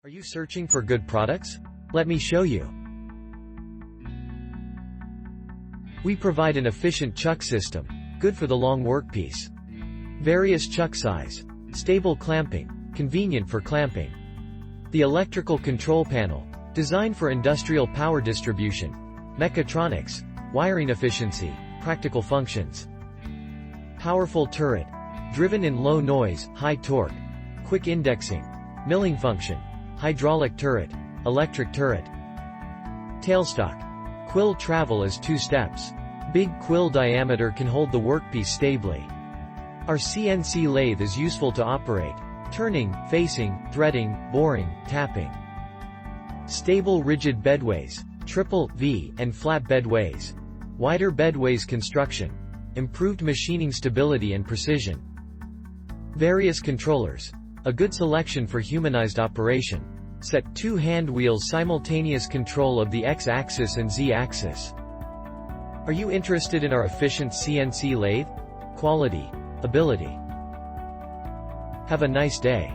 Are you searching for good products? Let me show you. We provide an efficient chuck system, good for the long workpiece. Various chuck size, stable clamping, convenient for clamping. The electrical control panel, designed for industrial power distribution, mechatronics, wiring efficiency, practical functions. Powerful turret, driven in low noise, high torque, quick indexing, milling function, hydraulic turret, electric turret. Tailstock. Quill travel as 2 steps. Big quill diameter can hold the workpiece stably. Our CNC lathe is useful to operate, turning, facing, threading, boring, tapping. Stable rigid bedways, triple, V, and flat bedways. Wider bedways construction. Improved machining stability and precision. Various controllers. A good selection for humanized operation. Set 2 hand wheels simultaneous control of the X-axis and Z-axis. Are you interested in our efficient CNC lathe? Quality, ability. Have a nice day.